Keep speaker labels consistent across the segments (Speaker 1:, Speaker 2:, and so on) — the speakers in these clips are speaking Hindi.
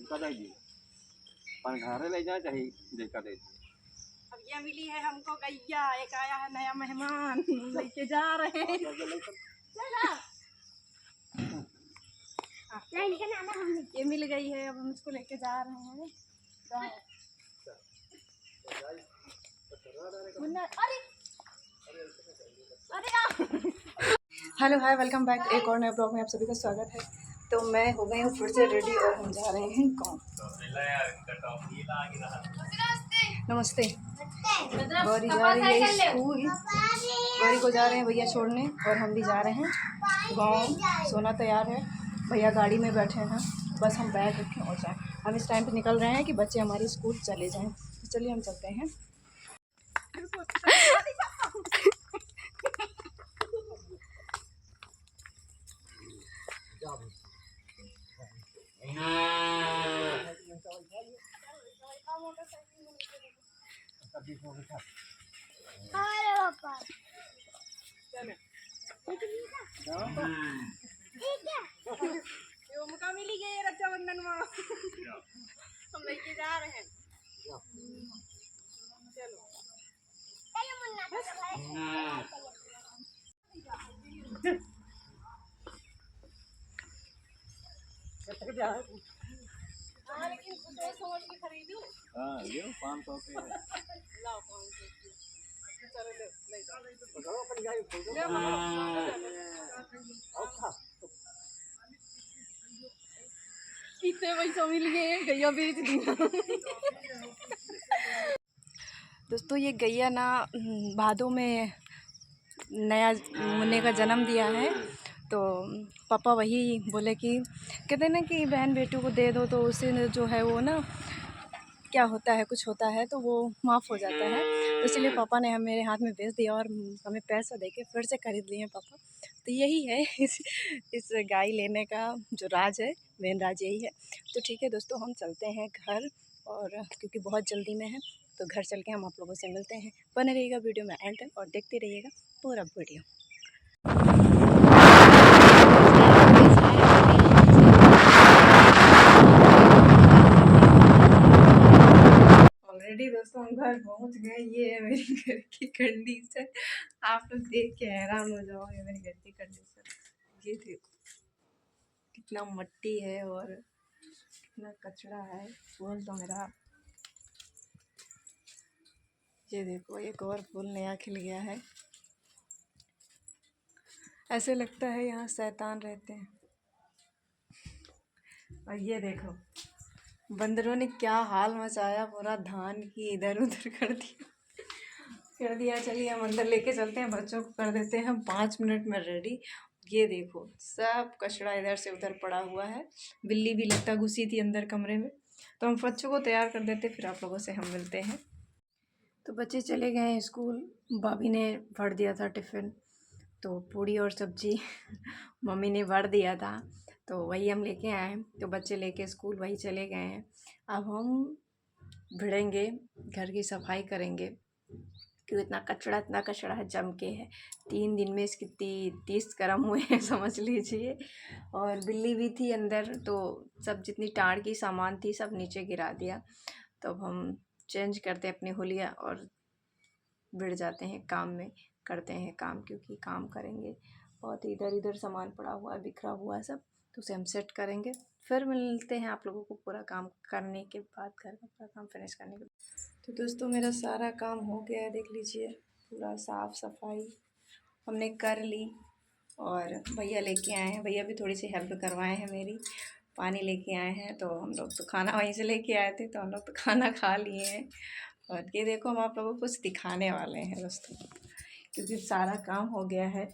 Speaker 1: पर घरे ले जाए चाहिए देखा दे।
Speaker 2: अब ये मिली है हमको गैया, एक आया है नया मेहमान लेके जा रहे हैं। ये मिल गई है, अब हम इसको लेके जा रहे हैं गाँव। Hello hi, welcome back. एक और नए ब्लॉग में आप सभी का स्वागत है। तो मैं हो गई हूँ फिर से रेडी और हम जा रहे हैं गाँव। नमस्ते। गौरी जा रही है स्कूल, गौरी को जा रहे हैं भैया छोड़ने और हम भी जा रहे हैं गाँव। सोना तैयार है, भैया गाड़ी में बैठे हैं, बस हम बैग रखें और जाएँ। हम इस टाइम पे निकल रहे हैं कि बच्चे हमारे स्कूल चले जाएँ। तो चलिए हम चलते हैं। मौका मिली गई रक्षाबंधन में हम लेके जा रहे हैं। चलो लेकिन सोच समझ के खरीदू। हाँ ये 500 के लाओ 500 की। चलो ले कितने पैसा मिल गए, गैया बेच दी। दोस्तों ये गैया ना भादों में नया मुन्ने का जन्म दिया है, तो पापा वही बोले कि कहते ना कि बहन बेटू को दे दो तो उससे जो है वो ना क्या होता है, कुछ होता है तो वो माफ़ हो जाता है। तो इसलिए पापा ने मेरे हाथ में भेज दिया और हमें पैसा देके फिर से खरीद लिए पापा। तो यही है इस गाय लेने का जो राज है, मेन राज यही है। तो ठीक है दोस्तों, हम चलते हैं घर, और क्योंकि बहुत जल्दी में है तो घर चल के हम आप लोगों से मिलते हैं। बने रहिएगा वीडियो में एंड तक और देखते रहिएगा पूरा वीडियो। ऑलरेडी दोस्तों हम घर पहुंच गए। ये है मेरी घर की कंडीशन, आप लोग देख के हैरान हो जाओगे मेरी घर की कंडीशन। ये देखो कितना मट्टी है और कितना कचरा है। फूल तो मेरा, ये देखो एक और फूल नया खिल गया है। ऐसे लगता है यहाँ शैतान रहते हैं। और ये देखो बंदरों ने क्या हाल मचाया, पूरा धान की इधर उधर कर दिया। चलिए हम अंदर लेके चलते हैं, बच्चों को कर देते हैं हम 5 मिनट में रेडी। ये देखो सब कचरा इधर से उधर पड़ा हुआ है, बिल्ली भी लगता घुसी थी अंदर कमरे में। तो हम बच्चों को तैयार कर देते, फिर आप लोगों से हम मिलते हैं। तो बच्चे चले गए हैं स्कूल, भाभी ने भर दिया था टिफ़िन, तो पूड़ी और सब्जी मम्मी ने भर दिया था, तो वही हम लेके आए हैं। तो बच्चे लेके स्कूल वही चले गए हैं। अब हम भिड़ेंगे, घर की सफाई करेंगे, क्योंकि इतना कचरा है, जम के है। 3 दिन में इसकी 30 कर्म हुए हैं समझ लीजिए। और बिल्ली भी थी अंदर, तो सब जितनी टाड़ की सामान थी सब नीचे गिरा दिया। तो अब हम चेंज करते हैं अपनी हुलिया और भिड़ जाते हैं काम में, करते हैं काम, क्योंकि काम करेंगे। बहुत इधर इधर सामान पड़ा हुआ है, बिखरा हुआ है सब, तो उसे हम सेट करेंगे। फिर मिलते हैं आप लोगों को पूरा काम करने के बाद, घर का पूरा काम फिनिश करने के बाद। तो दोस्तों मेरा सारा काम हो गया है, देख लीजिए पूरा साफ़ सफाई हमने कर ली। और भैया लेके आए हैं, भैया भी थोड़ी सी हेल्प करवाए हैं मेरी, पानी लेके आए हैं। तो हम लोग तो खाना वहीं से लेके आए थे, तो हम लोग तो खाना खा लिए हैं। और ये देखो हम आप लोगों को कुछ दिखाने वाले हैं दोस्तों, क्योंकि सारा काम हो गया है।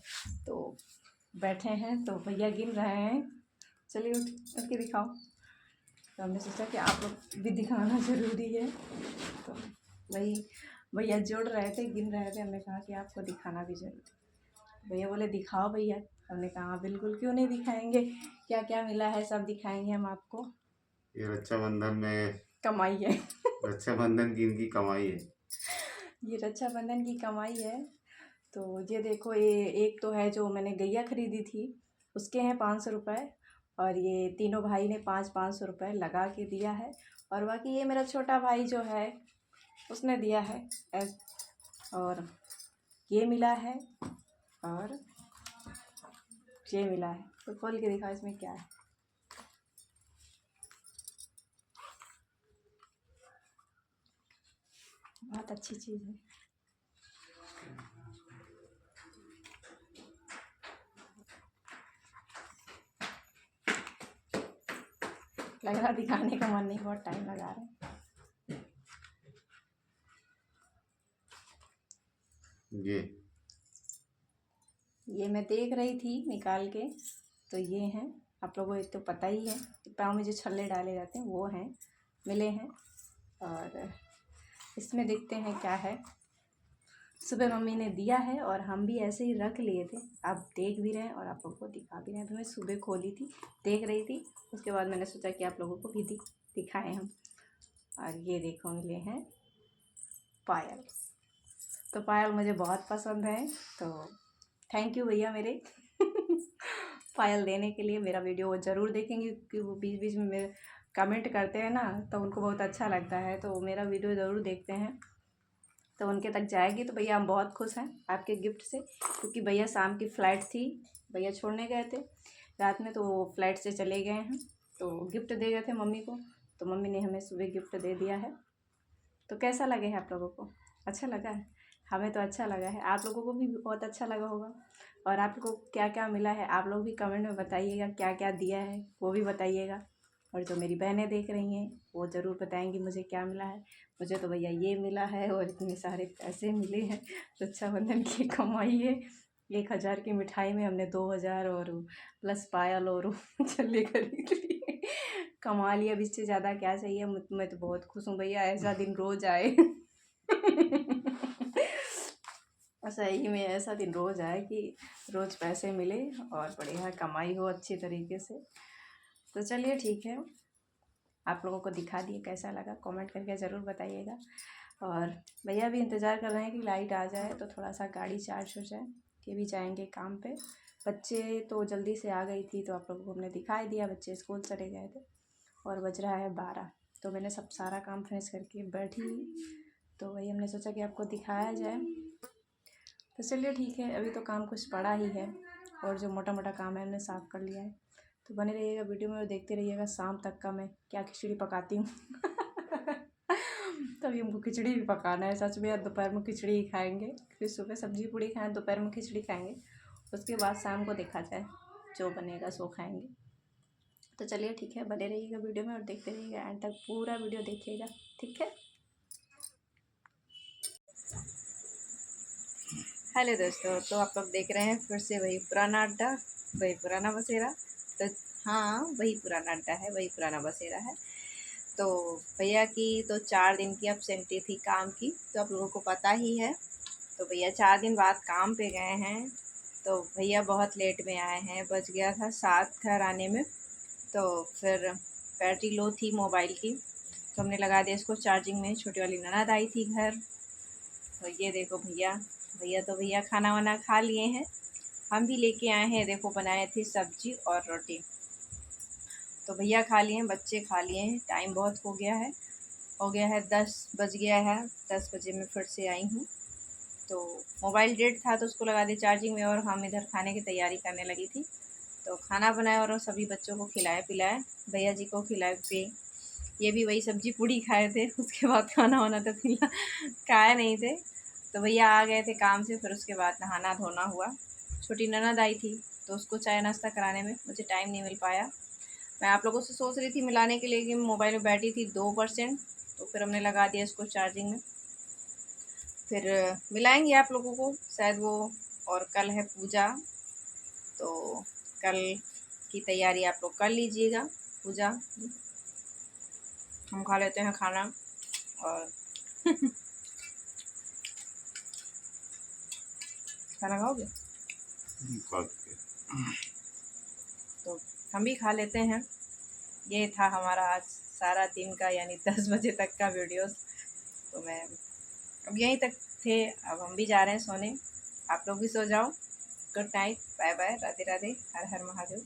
Speaker 2: तो बैठे हैं तो भैया गिन रहे हैं, चलिए उठ के दिखाओ। तो हमने सोचा कि आप लोग भी दिखाना ज़रूरी है, तो वही भैया जोड़ रहे थे, गिन रहे थे। हमने कहा कि आपको दिखाना भी ज़रूरी है। भैया बोले दिखाओ भैया। हमने कहा बिल्कुल, क्यों नहीं दिखाएंगे, क्या क्या मिला है सब दिखाएंगे हम आपको।
Speaker 1: ये रक्षाबंधन में
Speaker 2: कमाई है
Speaker 1: रक्षाबंधन की इनकी कमाई है।
Speaker 2: ये रक्षाबंधन की कमाई है। तो ये देखो, ये एक तो है जो मैंने गैया खरीदी थी, उसके हैं 500 रुपये। और ये तीनों भाई ने 500-500 रुपये लगा के दिया है। और बाकी ये मेरा छोटा भाई जो है उसने दिया है और ये मिला है और ये मिला है। तो खोल के दिखा इसमें क्या है। बहुत अच्छी चीज़ है। लग रहा दिखाने का मन नहीं, बहुत टाइम लगा रहा है। ये मैं देख रही थी निकाल के, तो ये हैं, आप लोगों को तो पता ही है पाँव में जो छल्ले डाले जाते हैं वो हैं, मिले हैं। और इसमें देखते हैं क्या है। सुबह मम्मी ने दिया है और हम भी ऐसे ही रख लिए थे, आप देख भी रहे हैं और आप लोगों को दिखा भी रहे हैं। तो मैं सुबह खोली थी, देख रही थी, उसके बाद मैंने सोचा कि आप लोगों को भी दिखाएं हम। और ये देखो मिले हैं पायल। तो पायल मुझे बहुत पसंद है, तो थैंक यू भैया मेरे पायल देने के लिए। मेरा वीडियो वो ज़रूर देखेंगे क्योंकि वो बीच बीच में मेरे कमेंट करते हैं ना, तो उनको बहुत अच्छा लगता है, तो मेरा वीडियो ज़रूर देखते हैं, तो उनके तक जाएगी। तो भैया हम बहुत खुश हैं आपके गिफ्ट से, क्योंकि भैया शाम की फ़्लाइट थी, भैया छोड़ने गए थे रात में, तो वो फ्लाइट से चले गए हैं, तो गिफ्ट दे गए थे मम्मी को, तो मम्मी ने हमें सुबह गिफ्ट दे दिया है। तो कैसा लगे है आप लोगों को? अच्छा लगा है? हमें तो अच्छा लगा है, आप लोगों को भी बहुत अच्छा लगा होगा। और आप लोगों को क्या क्या मिला है आप लोग भी कमेंट में बताइएगा, क्या क्या दिया है वो भी बताइएगा। और जो मेरी बहनें देख रही हैं वो ज़रूर बताएंगी मुझे क्या मिला है। मुझे तो भैया ये मिला है और इतने सारे पैसे मिले हैं, रक्षाबंधन की कमाई है। 1000 की मिठाई में हमने 2000 और प्लस पायल और छल्ले खरीद लिए, कमा लिया। अब इससे ज़्यादा क्या चाहिए। मैं तो बहुत खुश हूँ भैया, ऐसा दिन रोज़ आए सही में ऐसा दिन रोज़ आए कि रोज़ पैसे मिले और बढ़िया कमाई हो अच्छी तरीके से। तो चलिए ठीक है, आप लोगों को दिखा दिए, कैसा लगा कमेंट करके ज़रूर बताइएगा। और भैया भी इंतज़ार कर रहे हैं कि लाइट आ जाए तो थोड़ा सा गाड़ी चार्ज हो जाए, कि भी जाएंगे काम पे। बच्चे तो जल्दी से आ गई थी, तो आप लोगों को हमने दिखाई दिया, बच्चे स्कूल चले गए थे और बज रहा है 12। तो मैंने सब सारा काम फिनिश करके बैठी हुई, तो वही हमने सोचा कि आपको दिखाया जाए। तो चलिए ठीक है, अभी तो काम कुछ पड़ा ही है और जो मोटा मोटा काम है हमने साफ़ कर लिया है। तो बने रहिएगा वीडियो में और देखते रहिएगा शाम तक का मैं क्या खिचड़ी पकाती हूँ तभी हमको खिचड़ी भी पकाना है सच में। दोपहर में खिचड़ी ही खाएंगे, फिर सुबह सब्जी पूड़ी खाएं, दोपहर में खिचड़ी खाएंगे, उसके बाद शाम को देखा जाए जो बनेगा सो खाएंगे। तो चलिए ठीक है, बने रहिएगा वीडियो में और देखते रहिएगा एंड तक, पूरा वीडियो देखिएगा, ठीक है। हेलो दोस्तों, तो आप लोग देख रहे हैं फिर से वही पुराना अड्डा, वही पुराना बसेरा। तो हाँ, वही पुराना अड्डा है, वही पुराना बसेरा है। तो भैया की तो 4 दिन की एब्सेंटी थी काम की, तो आप लोगों को पता ही है। तो भैया 4 दिन बाद काम पे गए हैं, तो भैया बहुत लेट में आए हैं, बज गया था 7 घर आने में। तो फिर बैटरी लो थी मोबाइल की, तो हमने लगा दिया इसको चार्जिंग में। छोटी वाली ननद आई थी घर, तो ये देखो भैया, तो भैया खाना वाना खा लिए हैं। हम भी लेके आए हैं, देखो बनाए थे सब्जी और रोटी। तो भैया खा लिए हैं, बच्चे खा लिए हैं। टाइम बहुत हो गया है 10 बज गया है। 10 बजे मैं फिर से आई हूँ। तो मोबाइल डेड था तो उसको लगा दी चार्जिंग में और हम इधर खाने की तैयारी करने लगी थी। तो खाना बनाया और सभी बच्चों को खिलाया पिलाया, भैया जी को खिलाए पिए। ये भी वही सब्जी पूड़ी खाए थे, उसके बाद खाना वाना तो खाए नहीं थे। तो भैया आ गए थे काम से, फिर उसके बाद नहाना धोना हुआ। छोटी ननद आई थी तो उसको चाय नाश्ता कराने में मुझे टाइम नहीं मिल पाया। मैं आप लोगों से सोच रही थी मिलाने के लिए कि मोबाइल में बैटरी थी 2%, तो फिर हमने लगा दिया इसको चार्जिंग में। फिर मिलाएंगे आप लोगों को शायद वो। और कल है पूजा, तो कल की तैयारी आप लोग कर लीजिएगा। पूजा हम खा लेते हैं खाना और खाना खाओगे? तो हम भी खा लेते हैं। ये था हमारा आज सारा दिन का, यानी 10 बजे तक का वीडियोस। तो मैं अब यहीं तक थे, अब हम भी जा रहे हैं सोने। आप लोग भी सो जाओ। Good night, bye bye, Radhe Radhe, हर हर महादेव।